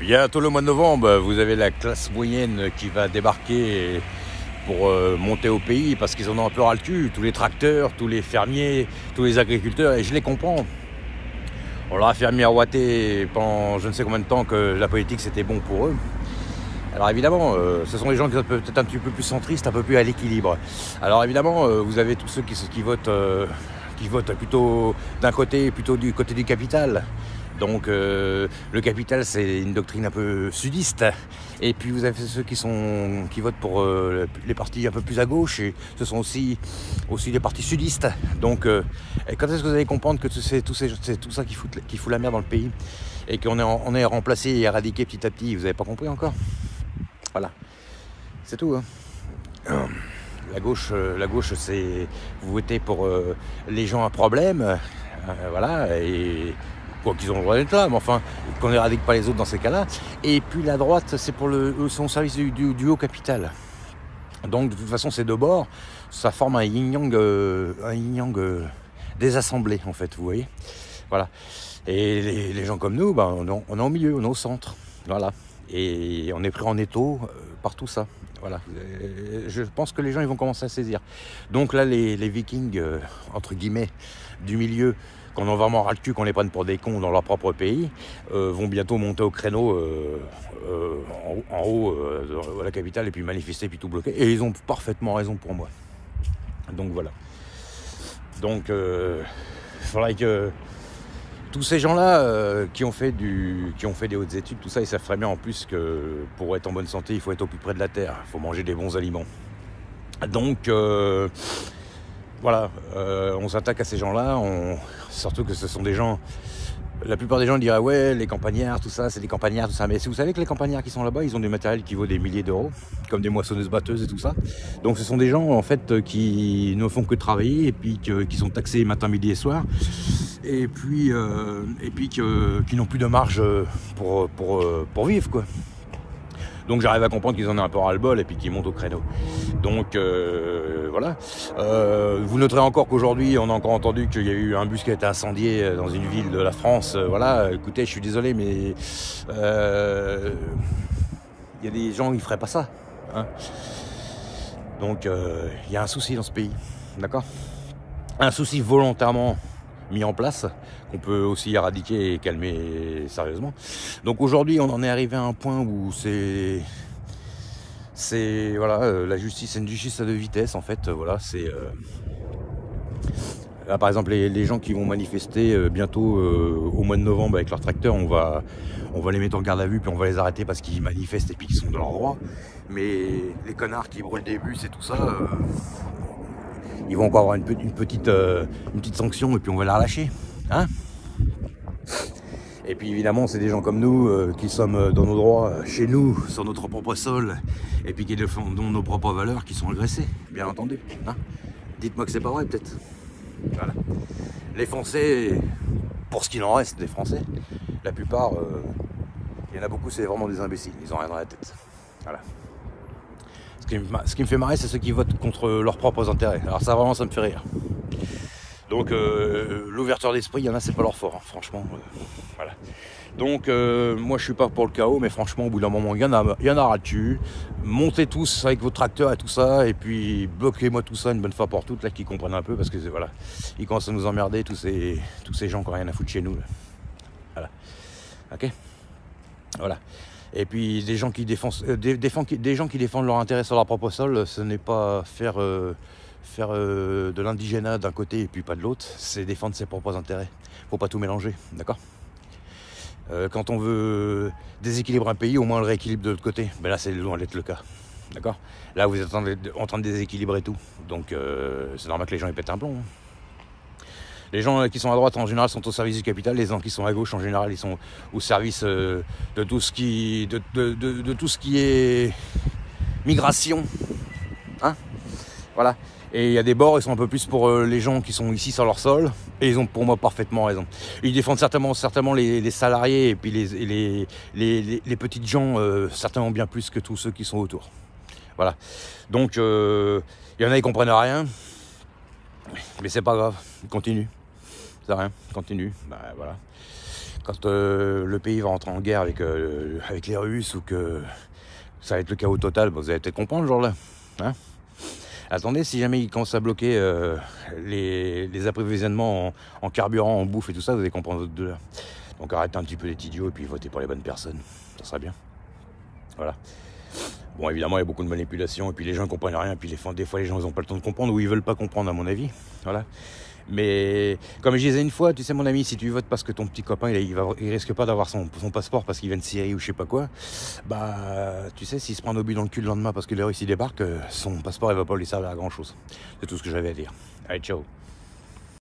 Bientôt le mois de novembre, vous avez la classe moyenne qui va débarquer pour monter au pays parce qu'ils en ont un peu ras le cul, tous les tracteurs, tous les fermiers, tous les agriculteurs, et je les comprends. On leur a fait miroiter pendant je ne sais combien de temps que la politique c'était bon pour eux. Alors évidemment, ce sont des gens qui sont peut-être un petit peu plus centristes, un peu plus à l'équilibre. Alors évidemment, vous avez tous ceux qui votent plutôt d'un côté, plutôt du côté du capital. Donc le capital, c'est une doctrine un peu sudiste. Et puis vous avez ceux qui votent pour les partis un peu plus à gauche, et ce sont aussi les partis sudistes. Donc et quand est-ce que vous allez comprendre que c'est tout ça qui fout la merde dans le pays, et qu'on est remplacé et éradiqué petit à petit? Vous n'avez pas compris encore? Voilà, c'est tout, hein. La gauche, c'est vous votez pour les gens à problème, voilà, et quoi qu'ils ont le droit d'être là, mais enfin, qu'on n'éradique pas les autres dans ces cas-là. Et puis la droite, c'est pour son service du haut capital. Donc de toute façon, ces deux bords, ça forme un yin-yang désassemblé, en fait, vous voyez. Voilà. Et les gens comme nous, ben, on est au milieu, on est au centre. Voilà. Et on est pris en étau par tout ça. Voilà. Je pense que les gens ils vont commencer à saisir. Donc là, les vikings, entre guillemets, du milieu, qu'on a vraiment ras le cul, qu'on les prenne pour des cons dans leur propre pays, vont bientôt monter au créneau en haut à la capitale, et puis manifester, puis tout bloquer. Et ils ont parfaitement raison pour moi. Donc voilà. Donc il faudrait que tous ces gens-là qui ont fait des hautes études, tout ça, ils savent très bien en plus que pour être en bonne santé, il faut être au plus près de la terre, il faut manger des bons aliments. Donc voilà, on s'attaque à ces gens-là, surtout que ce sont des gens, la plupart des gens diraient ouais, les campagnards, tout ça, c'est des campagnards, tout ça. Mais si vous savez que les campagnards qui sont là-bas, ils ont des matériels qui vaut des milliers d'euros, comme des moissonneuses-batteuses et tout ça. Donc ce sont des gens en fait qui ne font que travailler, et puis qui sont taxés matin, midi et soir, et puis qui n'ont plus de marge pour vivre, quoi. Donc j'arrive à comprendre qu'ils en ont un peu ras-le-bol et puis qu'ils montent au créneau. Donc voilà. Vous noterez encore qu'aujourd'hui, on a encore entendu qu'il y a eu un bus qui a été incendié dans une ville de la France. Voilà, écoutez, je suis désolé, mais il y a des gens qui ne feraient pas ça, hein. Donc il y a un souci dans ce pays, d'accord ? Un souci volontairement mis en place, qu'on peut aussi éradiquer et calmer sérieusement. Donc aujourd'hui, on en est arrivé à un point où c'est voilà, la justice, c'est une justice à deux vitesses, en fait. Voilà, c'est là, par exemple, les gens qui vont manifester bientôt au mois de novembre avec leurs tracteurs, on va les mettre en garde à vue, puis on va les arrêter parce qu'ils manifestent et puis qu'ils sont de leur droit. Mais les connards qui brûlent des bus et tout ça, ils vont encore avoir une petite sanction, et puis on va la relâcher, hein. Et puis évidemment, c'est des gens comme nous qui sommes dans nos droits chez nous, sur notre propre sol, et puis qui défendons nos propres valeurs, qui sont agressés, bien entendu, hein. Dites-moi que c'est pas vrai, peut-être. Voilà. Les Français, pour ce qu'il en reste des Français, la plupart, il y en a beaucoup, c'est vraiment des imbéciles, ils ont rien dans la tête. Voilà. Ce qui me fait marrer, c'est ceux qui votent contre leurs propres intérêts. Alors ça, vraiment, ça me fait rire. Donc l'ouverture d'esprit, il y en a, c'est pas leur fort, hein, franchement. Voilà. Donc moi je suis pas pour le chaos, mais franchement au bout d'un moment il y en a ras dessus. Montez tous avec vos tracteurs et tout ça, et puis bloquez-moi tout ça une bonne fois pour toutes, là, qu'ils comprennent un peu, parce que voilà, ils commencent à nous emmerder, tous ces gens qui n'ont rien à foutre chez nous, là. Voilà. Ok. Voilà. Et puis des gens qui défendent leur intérêt sur leur propre sol, ce n'est pas faire de l'indigénat d'un côté et puis pas de l'autre, c'est défendre ses propres intérêts. Faut pas tout mélanger, d'accord ? Quand on veut déséquilibrer un pays, au moins on le rééquilibre de l'autre côté. Mais là, c'est loin d'être le cas, d'accord ? Là, vous êtes en train de déséquilibrer tout. Donc c'est normal que les gens ils pètent un plomb, hein. Les gens qui sont à droite en général sont au service du capital. Les gens qui sont à gauche en général ils sont au service de tout ce qui est migration, hein, voilà. Et il y a des bords, ils sont un peu plus pour les gens qui sont ici sur leur sol, et ils ont pour moi parfaitement raison. Ils défendent certainement les salariés, et puis les petites gens certainement bien plus que tous ceux qui sont autour. Voilà. Donc il y en a qui comprennent rien, mais c'est pas grave, continue. C'est rien, continue. Bah voilà. quand le pays va rentrer en guerre avec les Russes ou que ça va être le chaos total, vous allez peut-être comprendre ce jour-là. Hein. Attendez, si jamais ils commencent à bloquer les approvisionnements en carburant, en bouffe et tout ça, vous allez comprendre votre douleur. Donc arrêtez un petit peu d'être idiot et puis votez pour les bonnes personnes. Ça serait bien. Voilà. Bon, évidemment, il y a beaucoup de manipulation et puis les gens ne comprennent rien. Et puis des fois, les gens n'ont pas le temps de comprendre ou ils veulent pas comprendre, à mon avis. Voilà. Mais comme je disais une fois, tu sais mon ami, si tu votes parce que ton petit copain il risque pas d'avoir son passeport parce qu'il vient de Syrie ou je sais pas quoi, bah tu sais, s'il se prend un obus dans le cul le lendemain parce que les Russes y débarquent, son passeport il va pas lui servir à grand chose. C'est tout ce que j'avais à dire. Allez, ciao.